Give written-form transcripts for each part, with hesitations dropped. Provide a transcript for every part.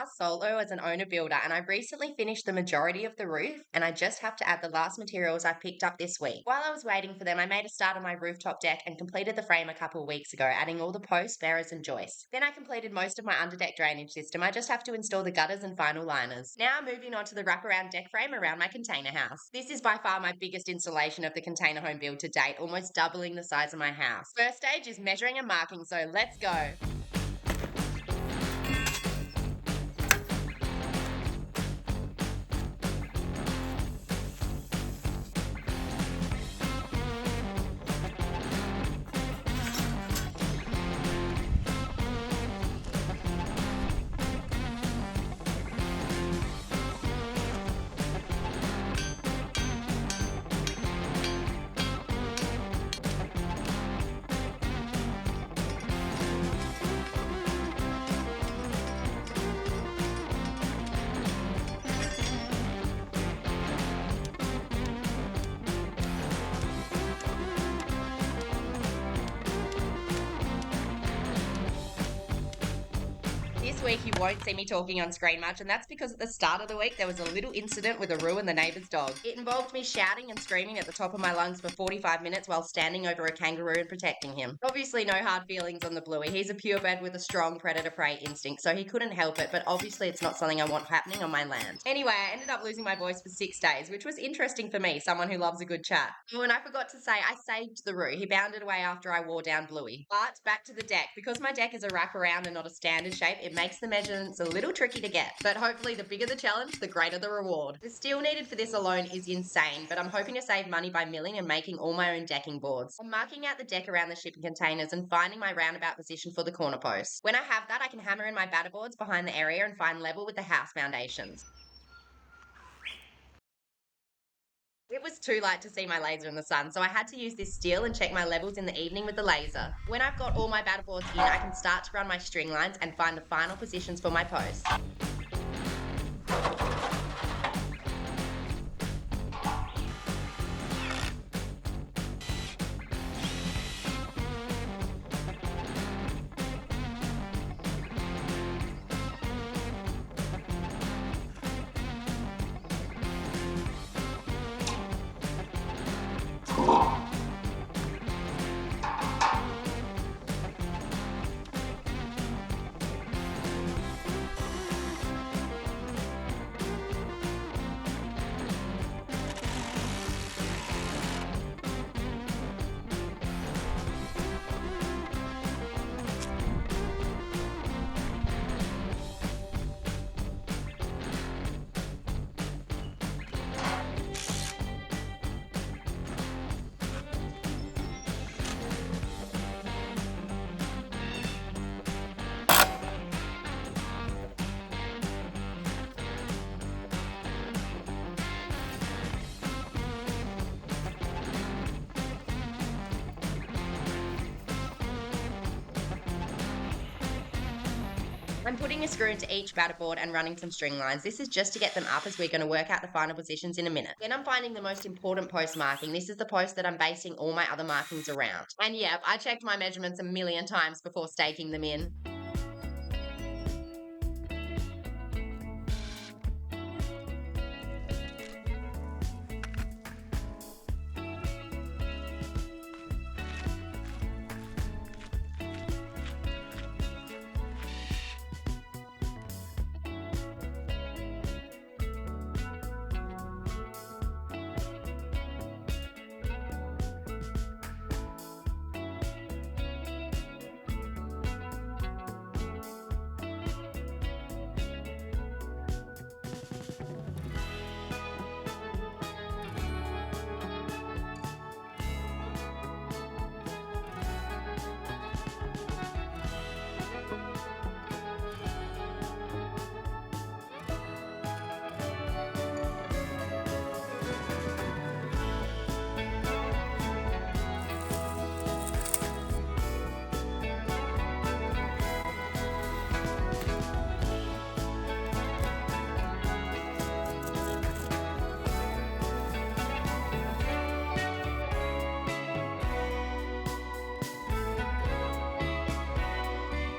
house solo as an owner builder, and I recently finished the majority of the roof, and I just have to add the last materials I picked up this week. While I was waiting for them, I made a start on my rooftop deck and completed the frame a couple of weeks ago, adding all the posts, bearers, and joists. Then I completed most of my underdeck drainage system. I just have to install the gutters and final liners. Now moving on to the wraparound deck frame around my container house. This is by far my biggest installation of the container home build to date, almost doubling the size of my house. First stage is measuring and marking, so let's go. This week you won't see me talking on screen much, and that's because at the start of the week there was a little incident with Aru and the neighbour's dog. It involved me shouting and screaming at the top of my lungs for 45 minutes while standing over a kangaroo and protecting him. Obviously no hard feelings on the Bluey. He's a purebred with a strong predator-prey instinct, so he couldn't help it, but obviously it's not something I want happening on my land. Anyway, I ended up losing my voice for 6 days, which was interesting for me, someone who loves a good chat. Oh, and I forgot to say, I saved the Roo. He bounded away after I wore down Bluey. But back to the deck. Because my deck is a wraparound and not a standard shape, it makes the measurements a little tricky to get. But hopefully the bigger the challenge, the greater the reward. The steel needed for this alone is insane, but I'm hoping to save money by milling and making all my own decking boards. I'm marking out the deck around the shipping containers and finding my roundabout position for the corner posts. When I have that, I can hammer in my batter boards behind the area and find level with the house foundations. It was too light to see my laser in the sun, so I had to use this steel and check my levels in the evening with the laser. When I've got all my batter boards in, I can start to run my string lines and find the final positions for my posts. I'm putting a screw into each batter board and running some string lines. This is just to get them up as we're going to work out the final positions in a minute. Then I'm finding the most important post marking. This is the post that I'm basing all my other markings around. And yep, I checked my measurements a million times before staking them in.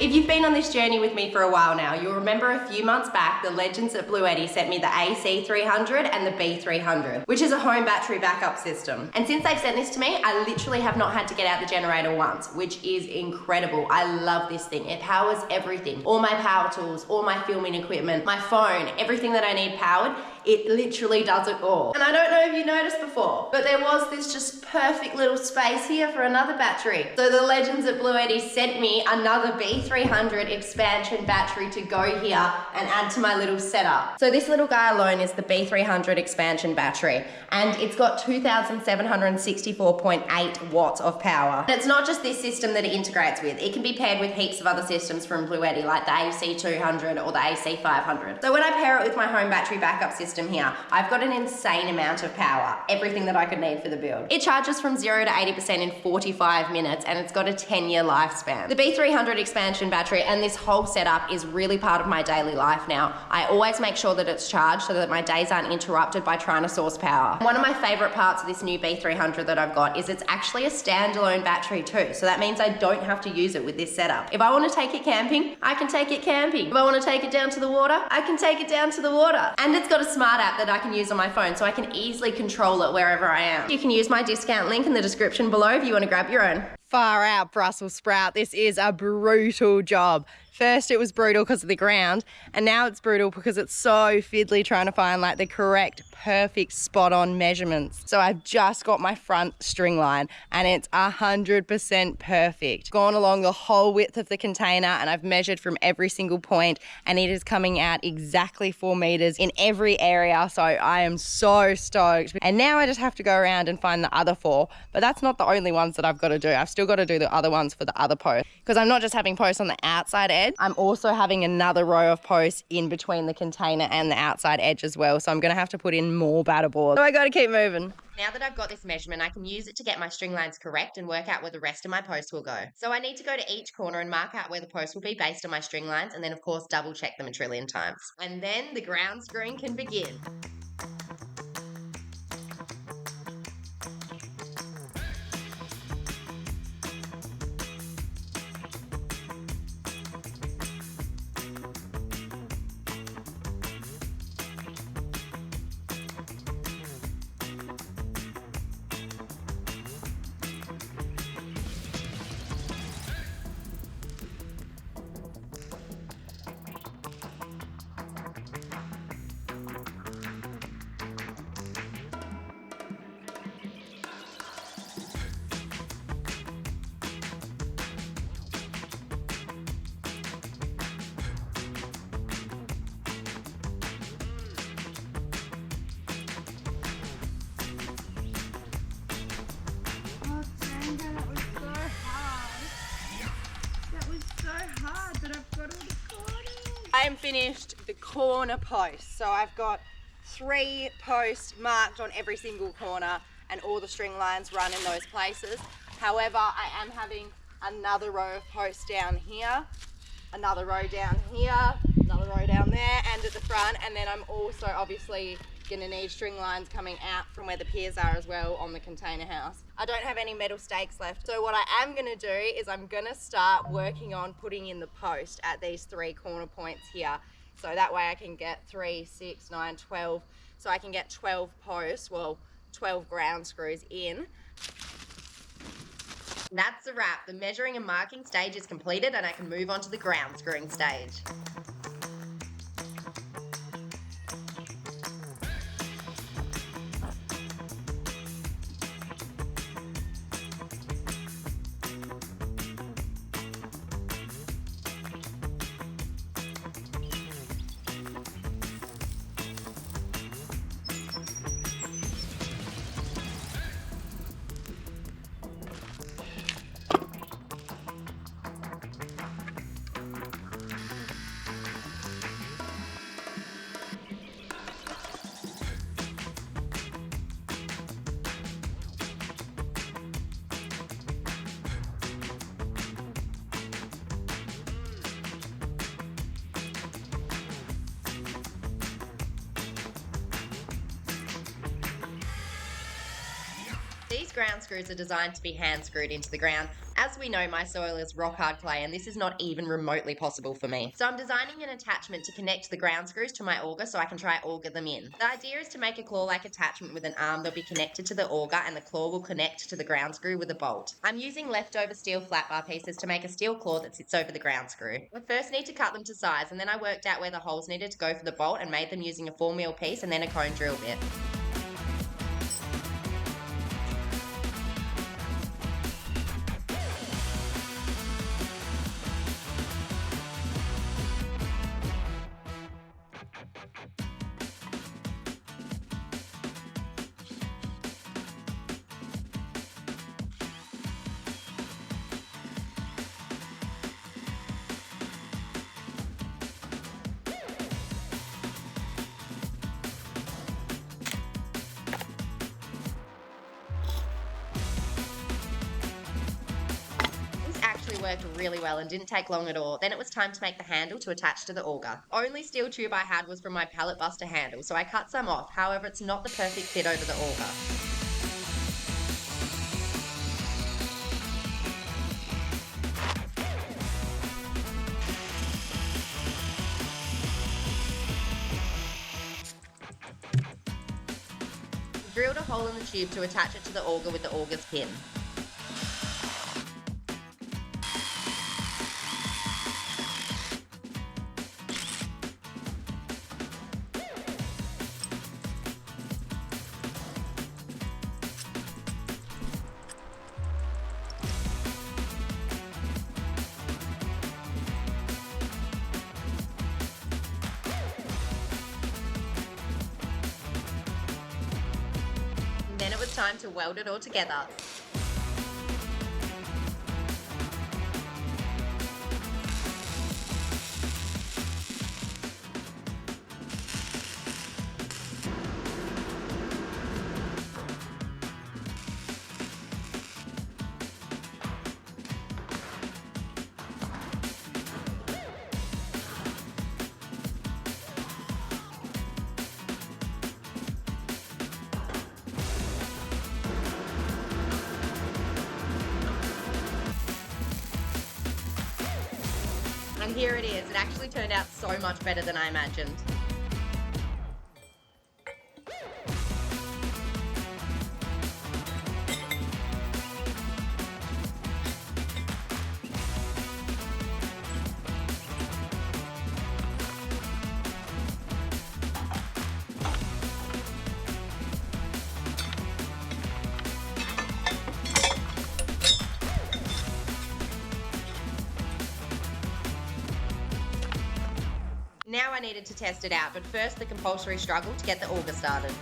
If you've been on this journey with me for a while now, you'll remember a few months back, the legends at Bluetti sent me the AC300 and the B300, which is a home battery backup system. And since they've sent this to me, I literally have not had to get out the generator once, which is incredible. I love this thing. It powers everything. All my power tools, all my filming equipment, my phone, everything that I need powered, it literally does it all. And I don't know if you noticed before, but there was this just perfect little space here for another battery. So the legends at Bluetti sent me another B300 expansion battery to go here and add to my little setup. So this little guy alone is the B300 expansion battery, and it's got 2,764.8 watts of power. And it's not just this system that it integrates with. It can be paired with heaps of other systems from Bluetti, like the AC200 or the AC500. So when I pair it with my home battery backup system here, I've got an insane amount of power, everything that I could need for the build. It charges from 0 to 80% in 45 minutes, and it's got a 10-year lifespan. The B300 expansion battery and this whole setup is really part of my daily life now. I always make sure that it's charged so that my days aren't interrupted by trying to source power. One of my favorite parts of this new B300 that I've got is it's actually a standalone battery too, so that means I don't have to use it with this setup. If I want to take it camping, I can take it camping. If I want to take it down to the water, I can take it down to the water. And it's got a smart app that I can use on my phone, so I can easily control it wherever I am. You can use my discount link in the description below if you want to grab your own. Far out, Brussels sprout. This is a brutal job. First it was brutal because of the ground, and now it's brutal because it's so fiddly trying to find like the correct, perfect, spot on measurements. So I've just got my front string line and it's 100% perfect. Gone along the whole width of the container and I've measured from every single point, and it is coming out exactly 4 meters in every area. So I am so stoked. And now I just have to go around and find the other 4, but that's not the only ones that I've got to do. I've still got to do the other ones for the other post, because I'm not just having posts on the outside edge, I'm also having another row of posts in between the container and the outside edge as well. So I'm gonna have to put in more batter boards. So I gotta keep moving. Now that I've got this measurement, I can use it to get my string lines correct and work out where the rest of my posts will go. So I need to go to each corner and mark out where the post will be based on my string lines, and then of course double check them a trillion times. And then the ground screwing can begin. I am finished the corner posts. So I've got 3 posts marked on every single corner and all the string lines run in those places. However, I am having another row of posts down here, another row down here, another row down there and at the front, and then I'm also obviously gonna need string lines coming out from where the piers are as well on the container house. I don't have any metal stakes left, so what I am gonna do is I'm gonna start working on putting in the post at these 3 corner points here, so that way I can get 3, 6, 9, 12, so I can get 12 posts, well 12 ground screws in. That's a wrap. The measuring and marking stage is completed and I can move on to the ground screwing stage. These ground screws are designed to be hand screwed into the ground, As we know, my soil is rock hard clay and this is not even remotely possible for me. So I'm designing an attachment to connect the ground screws to my auger so I can try auger them in. The idea is to make a claw-like attachment with an arm that'll be connected to the auger and the claw will connect to the ground screw with a bolt. I'm using leftover steel flat bar pieces to make a steel claw that sits over the ground screw. I first need to cut them to size and then I worked out where the holes needed to go for the bolt and made them using a 4mm piece and then a cone drill bit. Worked really well and didn't take long at all. Then it was time to make the handle to attach to the auger. Only steel tube I had was from my pallet buster handle, so I cut some off. However, it's not the perfect fit over the auger. Drilled a hole in the tube to attach it to the auger with the auger's pin. Then it was time to weld it all together. And here it is. It actually turned out so much better than I imagined. Now I needed to test it out, but first the compulsory struggle to get the auger started.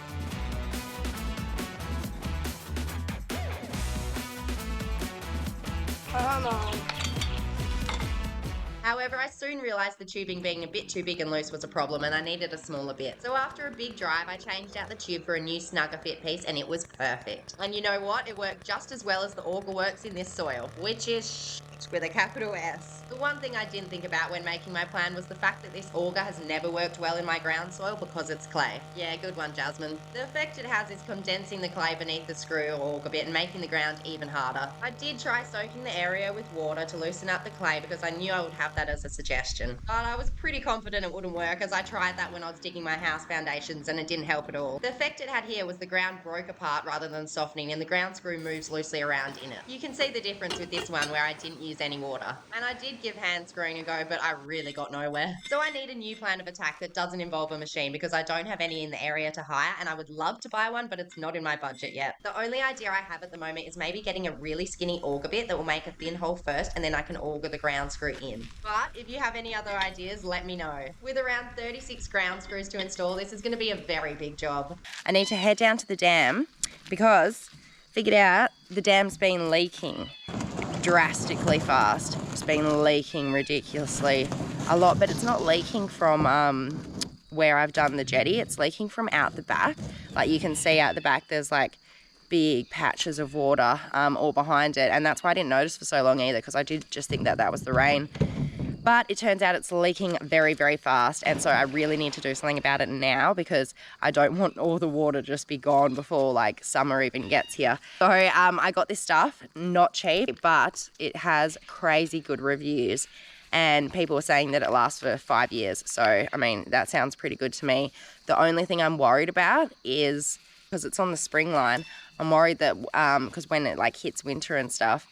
However, I soon realised the tubing being a bit too big and loose was a problem and I needed a smaller bit. So after a big drive, I changed out the tube for a new snugger fit piece and it was perfect. And you know what? It worked just as well as the auger works in this soil, which is shit with a capital S. The one thing I didn't think about when making my plan was the fact that this auger has never worked well in my ground soil because it's clay. Yeah, good one, Jasmine. The effect it has is condensing the clay beneath the screw or auger bit and making the ground even harder. I did try soaking the area with water to loosen up the clay because I knew I would have that as a suggestion. But I was pretty confident it wouldn't work as I tried that when I was digging my house foundations and it didn't help at all. The effect it had here was the ground broke apart rather than softening and the ground screw moves loosely around in it. You can see the difference with this one where I didn't use any water. And I did give hand screwing a go, but I really got nowhere. So I need a new plan of attack that doesn't involve a machine because I don't have any in the area to hire and I would love to buy one, but it's not in my budget yet. The only idea I have at the moment is maybe getting a really skinny auger bit that will make a thin hole first and then I can auger the ground screw in. But if you have any other ideas, let me know. With around 36 ground screws to install, this is going to be a very big job. I need to head down to the dam because figured out the dam's been leaking drastically fast. It's been leaking ridiculously a lot, but it's not leaking from where I've done the jetty. It's leaking from out the back. Like you can see out the back, there's like big patches of water all behind it, and that's why I didn't notice for so long either, because I did just think that that was the rain. But it turns out it's leaking very, very fast, and so I really need to do something about it now because I don't want all the water to just be gone before like summer even gets here. So I got this stuff, not cheap, but it has crazy good reviews, and people are saying that it lasts for 5 years. So, I mean, that sounds pretty good to me. The only thing I'm worried about is, because it's on the spring line, I'm worried that, because when it like hits winter and stuff,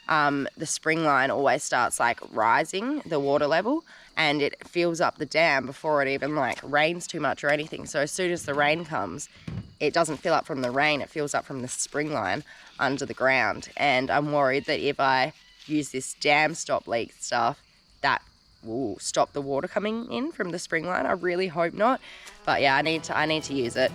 the spring line always starts like rising the water level, and it fills up the dam before it even like rains too much or anything. So as soon as the rain comes, it doesn't fill up from the rain, it fills up from the spring line under the ground. And I'm worried that if I use this dam stop leak stuff, that will stop the water coming in from the spring line. I really hope not, but yeah, I need to use it.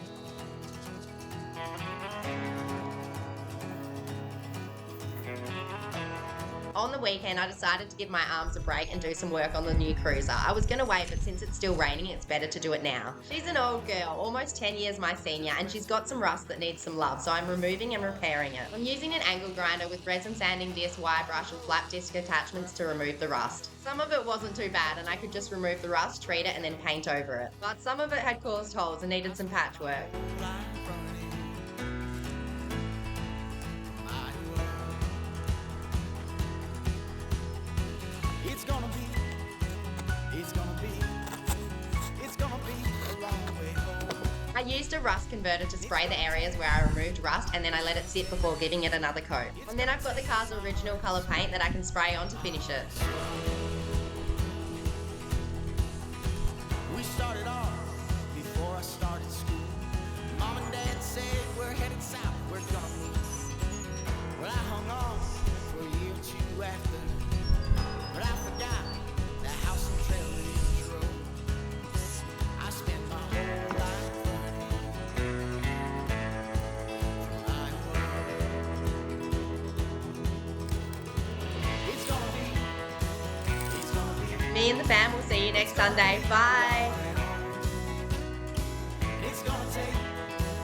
On the weekend, I decided to give my arms a break and do some work on the new cruiser. I was going to wait, but since it's still raining, it's better to do it now. She's an old girl, almost 10 years my senior, and she's got some rust that needs some love, so I'm removing and repairing it. I'm using an angle grinder with resin sanding disc, wire brush, and flap disc attachments to remove the rust. Some of it wasn't too bad, and I could just remove the rust, treat it, and then paint over it. But some of it had caused holes and needed some patchwork. I used a rust converter to spray the areas where I removed rust, and then I let it sit before giving it another coat. And then I've got the car's original colour paint that I can spray on to finish it. We started off before I started school. Mom and Dad said we're headed south, we're gonna move. Well, I hung on for a year or two after, but I forgot the house and trailer in the road. I spent my whole life Me and the fam will see you next Sunday. Bye.